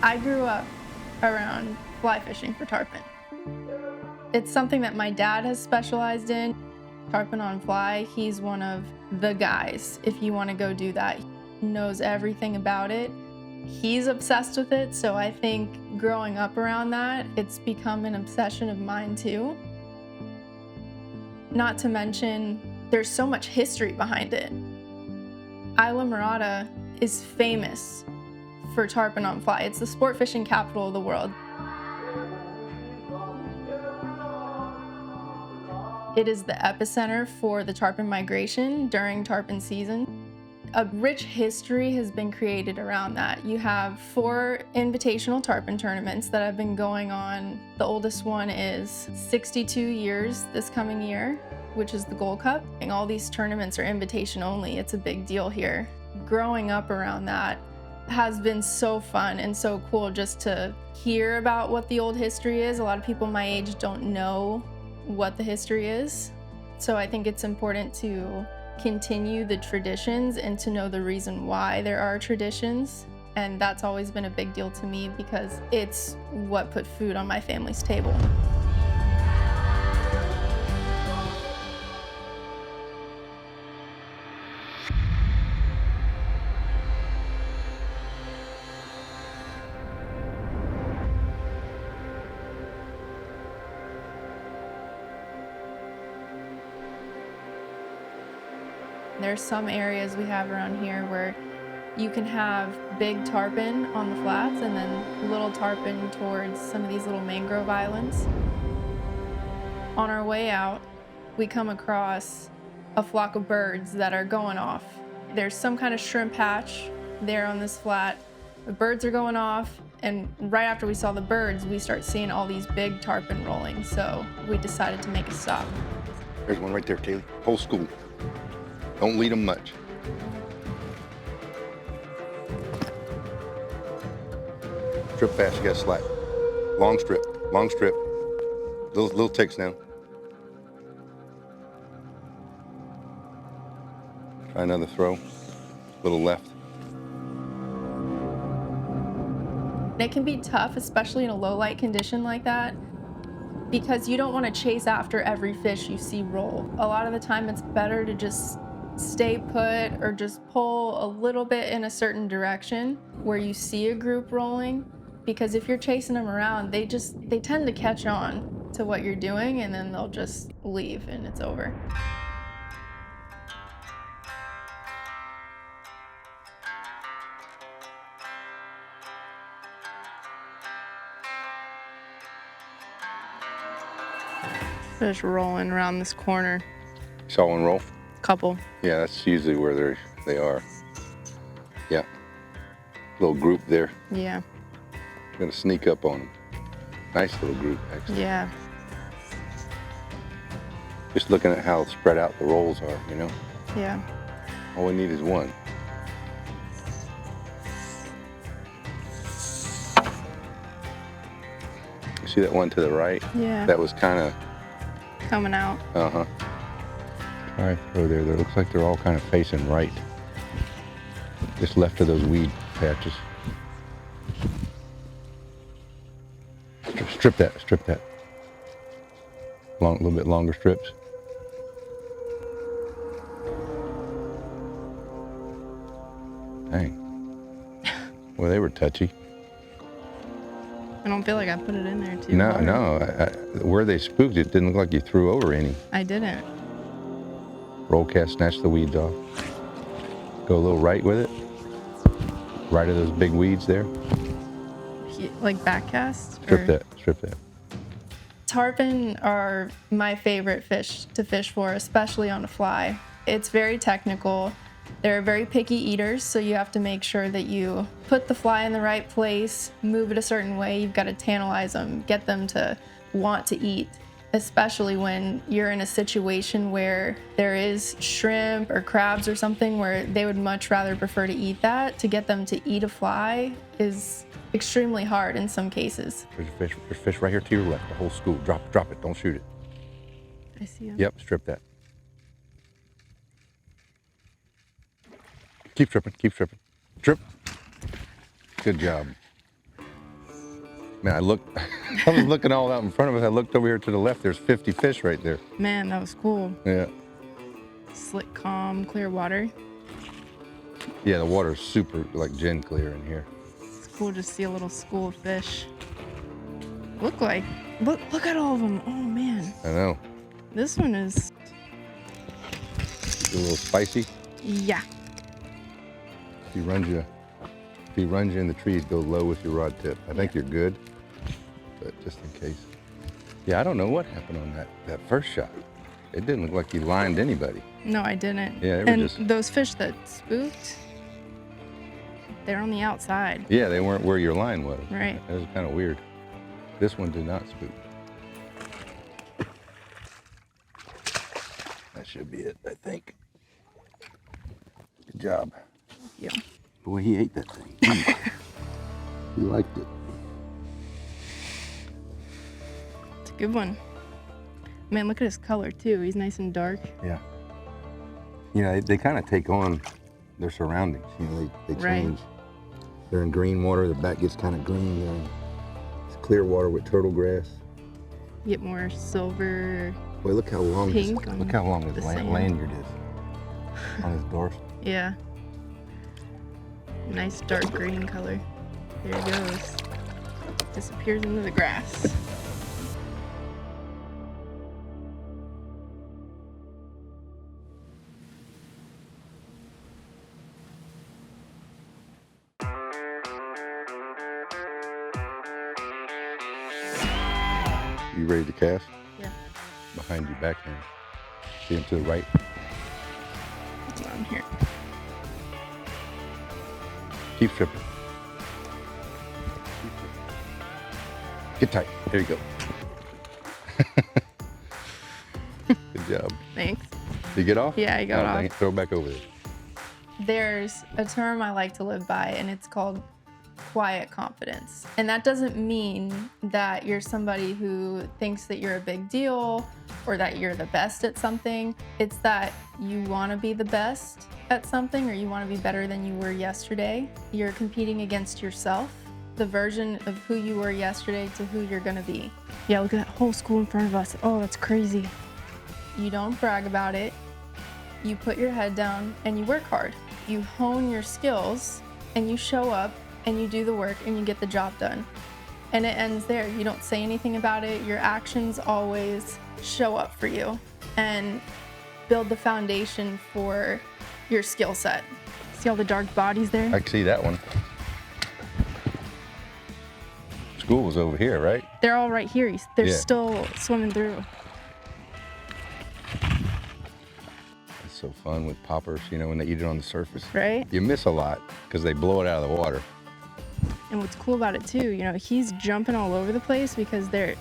I grew up around fly fishing for tarpon. It's something that my dad has specialized in. Tarpon on fly, he's one of the guys if you want to go do that. He knows everything about it. He's obsessed with it, so I think growing up around that, it's become an obsession of mine too. Not to mention, there's so much history behind it. Isla Morada is famous for tarpon on fly. It's the sport fishing capital of the world. It is the epicenter for the tarpon migration during tarpon season. A rich history has been created around that. You have 4 invitational tarpon tournaments that have been going on. The oldest one is 62 years this coming year, which is the Gold Cup. And all these tournaments are invitation only. It's a big deal here. Growing up around that has been so fun and so cool just to hear about what the old history is. A lot of people my age don't know what the history is. So I think it's important to continue the traditions and to know the reason why there are traditions. And that's always been a big deal to me because it's what put food on my family's table. There's some areas we have around here where you can have big tarpon on the flats and then little tarpon towards some of these little mangrove islands. On our way out, we come across a flock of birds that are going off. There's some kind of shrimp hatch there on this flat. The birds are going off, and right after we saw the birds, we start seeing all these big tarpon rolling, so we decided to make a stop. There's one right there, Kaylee. Whole school. Don't lead them much. Strip fast, you gotta slide. Long strip, long strip. Little ticks now. Try another throw. Little left. It can be tough, especially in a low light condition like that, because you don't want to chase after every fish you see roll. A lot of the time it's better to just stay put or just pull a little bit in a certain direction where you see a group rolling, because if you're chasing them around, they tend to catch on to what you're doing and then they'll just leave and it's over. Just rolling around this corner. Saw one roll? Couple. Yeah, that's usually where they are. Yeah. Little group there. Yeah. Gonna sneak up on them. Nice little group, actually. Yeah. Just looking at how spread out the rolls are, you know? Yeah. All we need is one. You see that one to the right? Yeah. That was kind of Coming out. Uh-huh. All right, throw there. It looks like they're all kind of facing right. Just left of those weed patches. Strip that, strip that. A little bit longer strips. Dang. Well, they were touchy. I don't feel like I put it in there too No, hard. no. Where they spooked, it didn't look like you threw over any. I didn't. Roll cast, snatch the weeds off. Go a little right with it. Right of those big weeds there. Like back cast? Strip that, strip that. Tarpon are my favorite fish to fish for, especially on a fly. It's very technical. They're very picky eaters, so you have to make sure that you put the fly in the right place, move it a certain way. You've got to tantalize them, get them to want to eat, especially when you're in a situation where there is shrimp or crabs or something where they would much rather prefer to eat that. To get them to eat a fly is extremely hard in some cases. There's a fish right here to your left, the whole school. Drop it, don't shoot it. I see him. Yep, strip that. Keep stripping, keep stripping. Strip. Good job. Man, I was looking all out in front of us. I looked over here to the left. There's 50 fish right there. Man, that was cool. Yeah. Slick, calm, clear water. Yeah, the water's super like gin clear in here. It's cool to see a little school of fish. Look at all of them. Oh man. I know. This one is A little spicy. Yeah. If he runs you in the trees, go low with your rod tip. I think you're good, but just in case. Yeah, I don't know what happened on that first shot. It didn't look like you lined anybody. No, I didn't. Yeah, they were just... those fish that spooked, they're on the outside. Yeah, they weren't where your line was. Right. That was kind of weird. This one did not spook. That should be it, I think. Good job. Yeah. Boy, he ate that thing. He liked it. It's a good one. Man, look at his color too. He's nice and dark. Yeah. You know, they kind of take on their surroundings. You know, they change. Right. They're in green water. The back gets kind of green. They're in clear water with turtle grass. You get more silver. Boy, look how long pink look how long his lanyard is on his dorsal. Yeah. Nice dark green color. There he goes. Disappears into the grass. You ready to cast? Yeah. Behind your backhand. See him to the right. Down here. Keep stripping. Get tight. There you go. Good job. Thanks. Did you get off? Yeah, I got off. Dang it. Throw it back over there. There's a term I like to live by, and it's called quiet confidence. And that doesn't mean that you're somebody who thinks that you're a big deal or that you're the best at something. It's that you want to be the best at something, or you want to be better than you were yesterday. You're competing against yourself, the version of who you were yesterday to who you're going to be. Yeah, look at that whole school in front of us. Oh, that's crazy. You don't brag about it. You put your head down and you work hard. You hone your skills and you show up and you do the work and you get the job done. And it ends there. You don't say anything about it. Your actions always show up for you and build the foundation for your skill set. See all the dark bodies there? I can see that one. School was over here, right? They're all right here. They're still swimming through. It's so fun with poppers, you know, when they eat it on the surface. Right? You miss a lot because they blow it out of the water. And what's cool about it too, you know, he's jumping all over the place because they're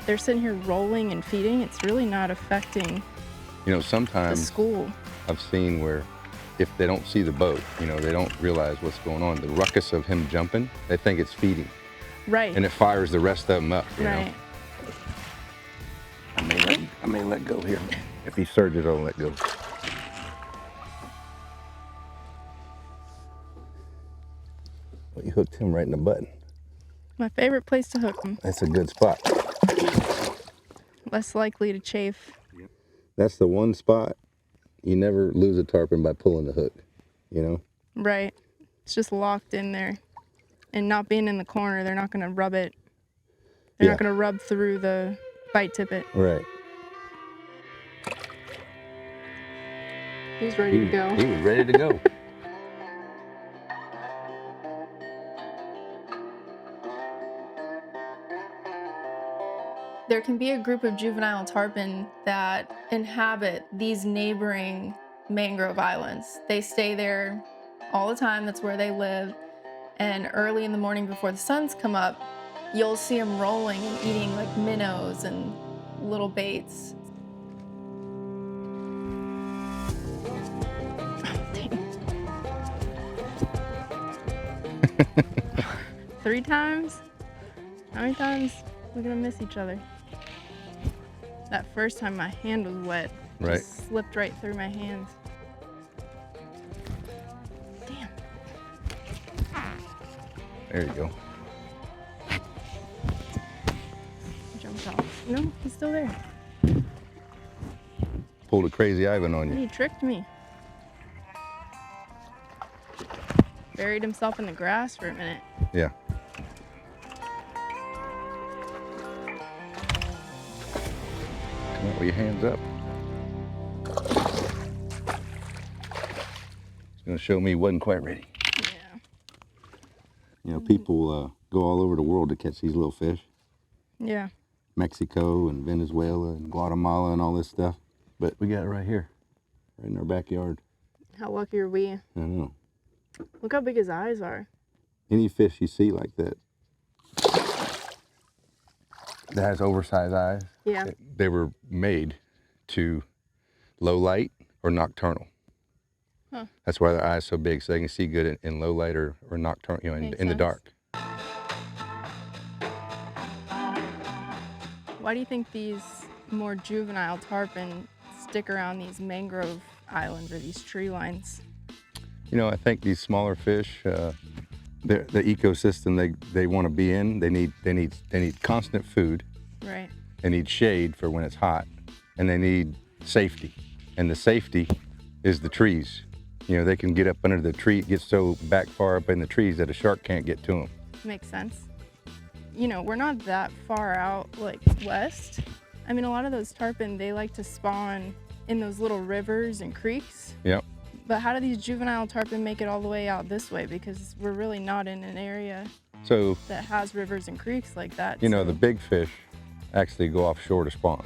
sitting here rolling and feeding. It's really not affecting, you know, sometimes the school. I've seen where if they don't see the boat, you know, they don't realize what's going on. The ruckus of him jumping, they think it's feeding. Right. And it fires the rest of them up, you right. know. I may let go here. If he surges, I'll let go. Well, you hooked him right in the butt. My favorite place to hook him. That's a good spot. Less likely to chafe. That's the one spot you never lose a tarpon by pulling the hook, you know? Right. It's just locked in there. And not being in the corner, they're not going to rub it. They're not going to rub through the bite tippet. Right. He's ready to go. He was ready to go. There can be a group of juvenile tarpon that inhabit these neighboring mangrove islands. They stay there all the time. That's where they live. And early in the morning before the suns come up, you'll see them rolling and eating like minnows and little baits. Oh, dang. 3 times? How many times we're gonna miss each other? That first time my hand was wet. Right. Just slipped right through my hands. Damn. There you go. No, he's still there. Pulled a crazy Ivan on you. He tricked me. Buried himself in the grass for a minute. Yeah. Come on with your hands up. He's gonna show me he wasn't quite ready. Yeah. You know, people go all over the world to catch these little fish. Yeah. Mexico and Venezuela and Guatemala and all this stuff. But we got it right here, right in our backyard. How lucky are we? I know. Look how big his eyes are. Any fish you see like that, that has oversized eyes, Yeah. they were made to low light or nocturnal. Huh. That's why their eyes so big, so they can see good in low light or nocturnal, you know, in the dark. Why do you think these more juvenile tarpon stick around these mangrove islands or these tree lines? You know, I think these smaller fish, the ecosystem they want to be in, they need constant food. Right. They need shade for when it's hot, and they need safety. And the safety is the trees. You know, they can get up under the tree, get so back far up in the trees that a shark can't get to them. Makes sense. You know, we're not that far out, like, west. I mean, a lot of those tarpon, they like to spawn in those little rivers and creeks. Yep. But how do these juvenile tarpon make it all the way out this way? Because we're really not in an area So that has rivers and creeks like that. you know, the big fish actually go offshore to spawn.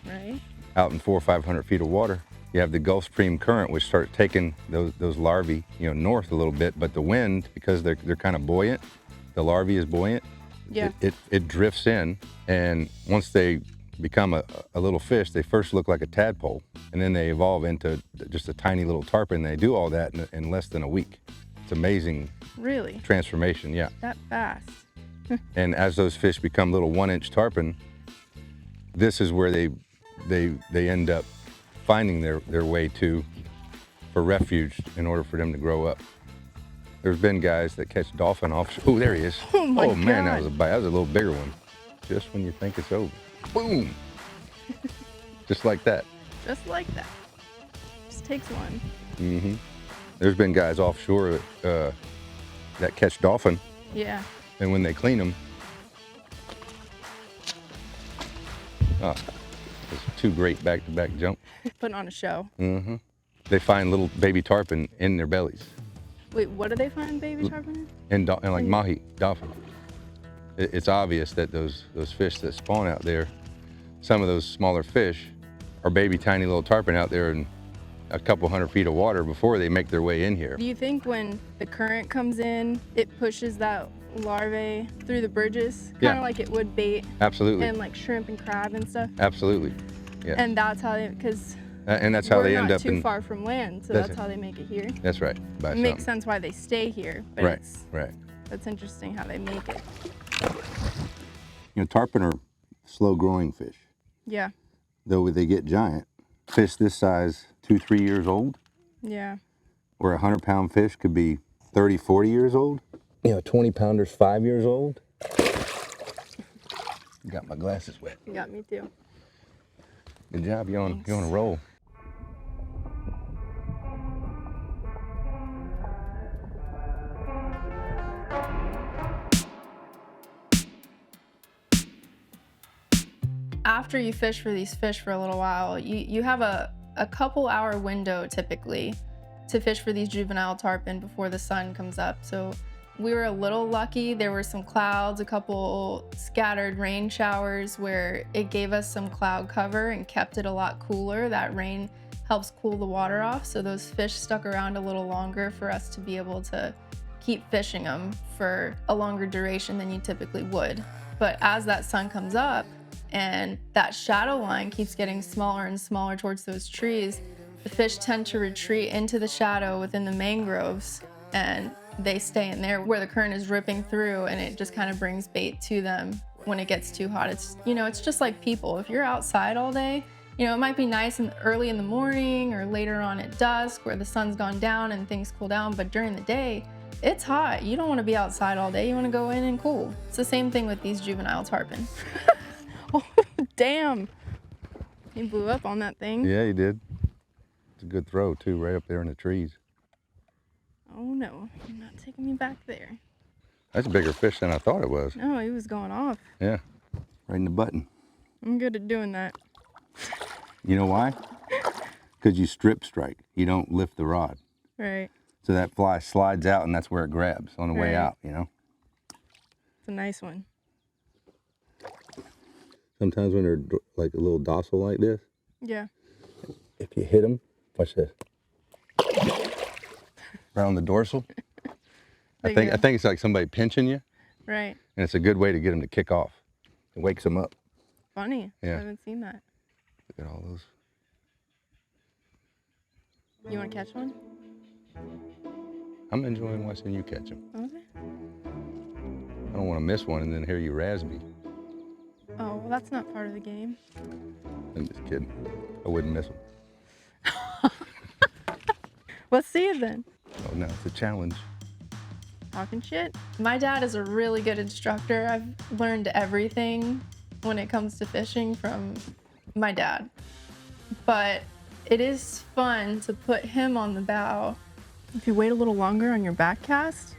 Right? Out in 400 or 500 feet of water, you have the Gulf Stream current, which starts taking those larvae, you know, north a little bit. But the wind, because they're kind of buoyant, the larvae is buoyant. Yeah. It drifts in, and once they become a little fish, they first look like a tadpole, and then they evolve into just a tiny little tarpon. They do all that in less than a week. It's amazing. Really? Transformation, yeah. That fast? And as those fish become little 1-inch tarpon, this is where they end up finding their way to for refuge in order for them to grow up. There's been guys that catch dolphin off. Oh, there he is. Oh my God. Man, that was a bite. That was a little bigger one. Just when you think it's over. Boom. Just like that. Just like that. Just takes one. Mm-hmm. There's been guys offshore that catch dolphin, Yeah. and when they clean them, it's two great back-to-back jump. Putting on a show. Mm-hmm. They find little baby tarpon in their bellies. Wait, what do they find baby tarpon in? And like mahi, dolphin. It's obvious that those fish that spawn out there, some of those smaller fish, are baby tiny little tarpon out there in a couple 100 feet of water before they make their way in here. Do you think when the current comes in, it pushes that larvae through the bridges? Kind of Yeah. like it would bait Absolutely. and like shrimp and crab and stuff? Absolutely. Yeah. And that's how they, because And that's how they end we're up not too in. far from land, so That's that's it. how they make it here. That's right. By It makes something. sense why they stay here, but Right. Right. that's interesting how they make it. You know, tarpon are slow-growing fish. Yeah, Though they get giant. Fish this size, 2-3 years old, yeah. where a 100-pound fish could be 30-40 years old. You know, 20-pounder's 5 years old. Got my glasses wet. You got me too. Good job. You're on a roll. After you fish for these fish for a little while, you have a couple hour window typically to fish for these juvenile tarpon before the sun comes up. So we were a little lucky. There were some clouds, a couple scattered rain showers where it gave us some cloud cover and kept it a lot cooler. That rain helps cool the water off, so those fish stuck around a little longer for us to be able to keep fishing them for a longer duration than you typically would. But as that sun comes up and that shadow line keeps getting smaller and smaller towards those trees, the fish tend to retreat into the shadow within the mangroves, and they stay in there where the current is ripping through, and it just kind of brings bait to them when it gets too hot. It's, you know, it's just like people. If you're outside all day, you know, it might be nice and early in the morning or later on at dusk where the sun's gone down and things cool down, but during the day, it's hot. You don't want to be outside all day. You want to go in and cool. It's the same thing with these juvenile tarpon. Damn. He blew up on that thing. Yeah, he did. It's a good throw too, right up there in the trees. Oh no, you're not taking me back there. That's a bigger fish than I thought it was. No, he was going off. Yeah, right in the button. I'm good at doing that. You know why? Because you strip strike. You don't lift the rod. Right. So that fly slides out and that's where it grabs on the way out, you know? It's a nice one. Sometimes when they're like a little docile like this, Yeah. if you hit them, watch this. Right on the dorsal. I think it's like somebody pinching you. Right. And it's a good way to get them to kick off. It wakes them up. Funny. Yeah. I haven't seen that. Look at all those. You want to catch one? I'm enjoying watching you catch them. Okay. I don't want to miss one and then hear you razz me. Oh, well, that's not part of the game. I'm just kidding. I wouldn't miss them. Let's see it then. Oh no, it's a challenge. Talking shit. My dad is a really good instructor. I've learned everything when it comes to fishing from my dad. But it is fun to put him on the bow. If you wait a little longer on your back cast,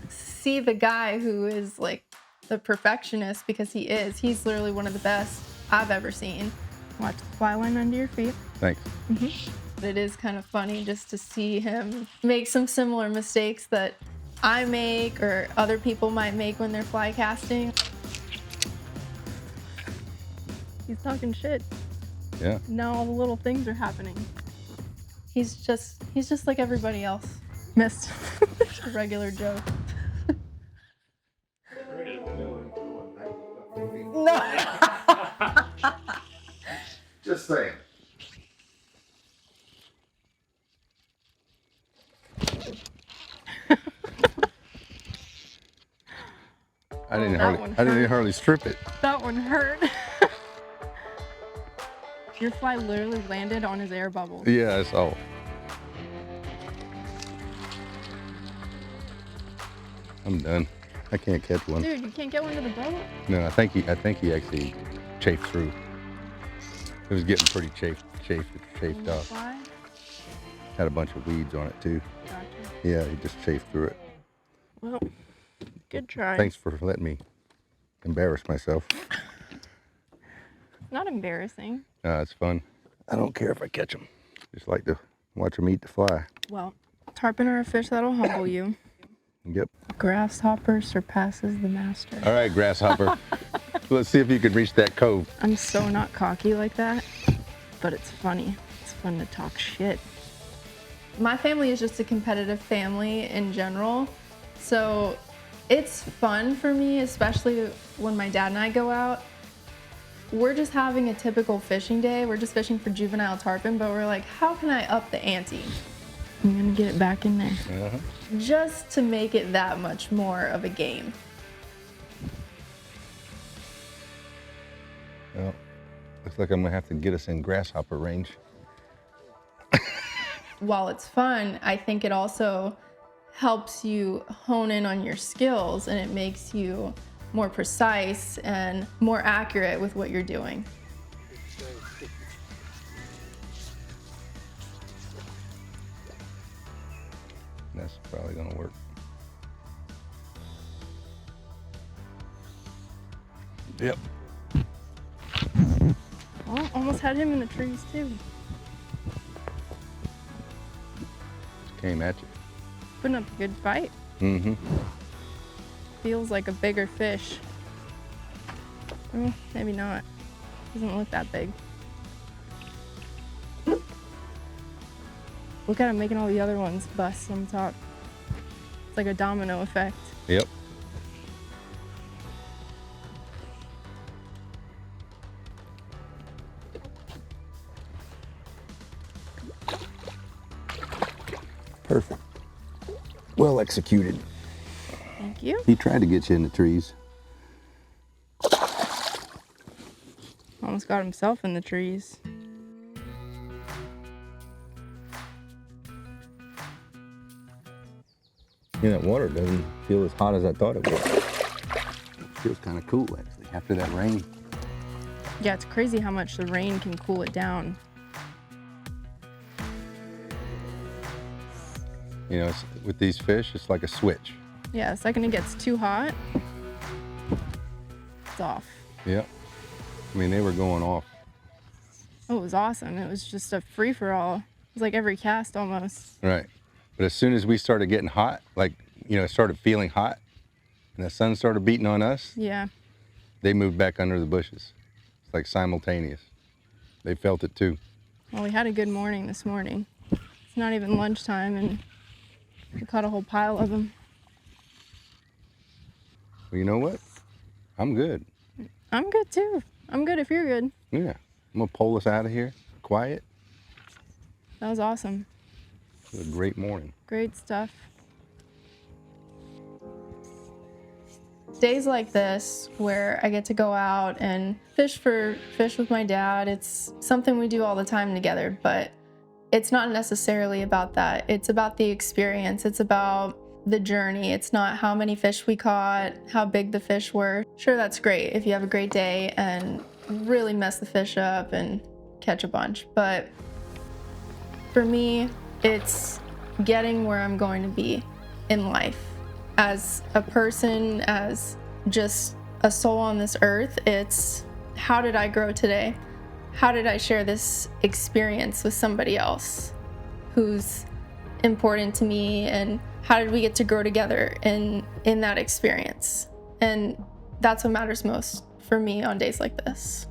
see the guy who is like the perfectionist, because he is. He's literally one of the best I've ever seen. Watch the fly line under your feet. Thanks. It is kind of funny just to see him make some similar mistakes that I make or other people might make when they're fly casting. He's talking shit. Yeah. Now all the little things are happening. He's just like everybody else. Missed. A regular Joe. No. Just saying. I didn't hardly strip it. That one hurt. Your fly literally landed on his air bubble. Yeah, that's all. I'm done. I can't catch one. Dude, you can't get one to the boat? No, I think he actually chafed through. It was getting pretty chafed off. Fly? Had a bunch of weeds on it too. Gotcha. Yeah, he just chafed through it. Well, good try. Thanks for letting me embarrass myself. Not embarrassing. It's fun. I don't care if I catch them. Just like to watch them eat the fly. Well, tarpon are a fish that'll humble you. Yep. Grasshopper surpasses the master. All right, Grasshopper. Let's see if you can reach that cove. I'm so not cocky like that, but it's funny. It's fun to talk shit. My family is just a competitive family in general, so it's fun for me, especially when my dad and I go out. We're just having a typical fishing day. We're just fishing for juvenile tarpon, but we're like, how can I up the ante? I'm gonna get it back in there. Just to make it that much more of a game. Well, looks like I'm gonna have to get us in grasshopper range. While it's fun, I think it also helps you hone in on your skills, and it makes you more precise and more accurate with what you're doing. That's probably gonna work. Yep. Oh, almost had him in the trees too. Just came at you. Putting up a good fight. Feels like a bigger fish. Well, maybe not. Doesn't look that big. Look at him making all the other ones bust on top. It's like a domino effect. Yep. Perfect. Well executed. Thank you. He tried to get you in the trees. Almost got himself in the trees. Yeah, that water doesn't feel as hot as I thought it would. It feels kind of cool, actually. after that rain. Yeah, it's crazy how much the rain can cool it down. You know, with these fish, it's like a switch. Yeah, the second it gets too hot, it's off. Yep. I mean, they were going off. Oh, it was awesome. It was just a free-for-all. It was like every cast almost. Right. But as soon as we started getting hot, like, you know, started feeling hot, and the sun started beating on us, Yeah. they moved back under the bushes. It's like simultaneous. They felt it too. Well, we had a good morning this morning. It's not even lunchtime, and we caught a whole pile of them. Well, you know what? I'm good. I'm good too. I'm good if you're good. Yeah. I'm gonna pull us out of here. Quiet. That was awesome. It was a great morning. Great stuff. Days like this where I get to go out and fish with my dad, it's something we do all the time together, but it's not necessarily about that. It's about the experience. It's about the journey. It's not how many fish we caught, how big the fish were. Sure, that's great if you have a great day and really mess the fish up and catch a bunch. But for me, it's getting where I'm going to be in life. As a person, as just a soul on this earth, it's how did I grow today? How did I share this experience with somebody else who's important to me, and how did we get to grow together in that experience? And that's what matters most for me on days like this.